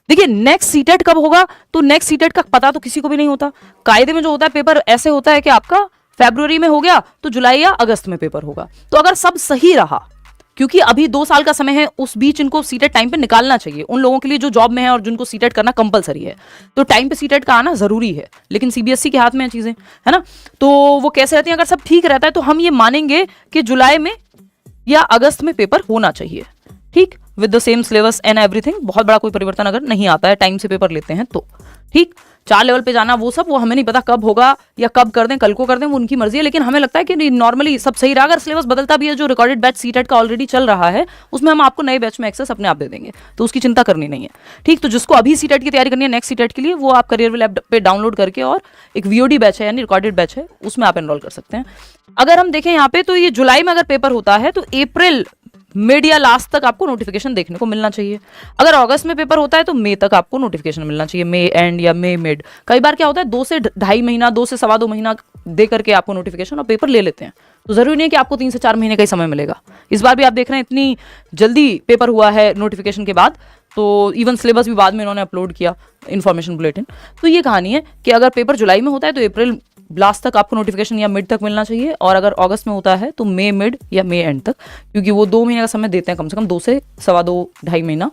देखिए next CTET कब होगा, तो नेक्स्ट सीटेट का पता तो किसी को भी नहीं होता। कायदे में जो होता है पेपर ऐसे होता है कि आपका फरवरी में हो गया तो जुलाई या अगस्त में पेपर होगा। तो अगर सब सही रहा, क्योंकि अभी 2 साल का समय है, उस बीच इनको सीटेट टाइम पे निकालना चाहिए उन लोगों के लिए जो जॉब में है और जिनको सीटेट करना कंपलसरी है। तो टाइम पे सीटेट का आना जरूरी है, लेकिन सीबीएसई के हाथ में है चीजें, है ना। तो वो कैसे रहती हैं, अगर सब ठीक रहता है तो हम ये मानेंगे कि जुलाई में या अगस्त में पेपर होना चाहिए, ठीक, with the same syllabus and everything. बहुत बड़ा कोई परिवर्तन अगर नहीं आता है, टाइम से पेपर लेते हैं तो, ठीक। 4 लेवल पे जाना वो सब, वो हमें नहीं पता कब होगा या कब कर दें, कल को कर दें, वो उनकी मर्जी है। लेकिन हमें लगता है कि नॉर्मली सब सही रहा। अगर सिलेबस बदलता भी है, जो रिकॉर्डेड बैच सीटेट का ऑलरेडी चल रहा है उसमें हम आपको नए बैच में एक्सेस अपने आप दे देंगे, तो उसकी चिंता करनी नहीं है, ठीक। तो जिसको अभी सीटेट की तैयारी करनी है नेक्स्ट सीटेट के लिए, वो आप करियर ऐप पे डाउनलोड करके, और एक वीओडी बैच है यानी रिकॉर्डेड बैच है, उसमें आप एनरोल कर सकते हैं। अगर हम देखें यहाँ पे, तो ये जुलाई में अगर पेपर होता है तो अप्रैल मिड या लास्ट तक आपको नोटिफिकेशन देखने को मिलना चाहिए। अगर अगस्त में पेपर होता है तो मई तक आपको नोटिफिकेशन मिलना चाहिए, मई एंड या मई मिड। कई बार क्या होता है 2 से 2.5 महीना, 2 से 2.25 महीना दे करके आपको नोटिफिकेशन और पेपर ले लेते हैं। तो जरूरी नहीं है कि आपको 3 से 4 महीने का ही समय मिलेगा। इस बार भी आप देख रहे हैं इतनी जल्दी पेपर हुआ है नोटिफिकेशन के बाद, तो इवन सिलेबस भी बाद में इन्होंने अपलोड किया, इन्फॉर्मेशन बुलेटिन। तो ये कहानी है कि अगर पेपर जुलाई में होता है तो अप्रैल लास्ट तक आपको नोटिफिकेशन या मिड तक मिलना चाहिए, और अगर अगस्त में होता है तो मई मिड या मई एंड तक, क्योंकि वो 2 महीने का समय देते हैं, कम से कम 2 से 2.25 2.5 महीना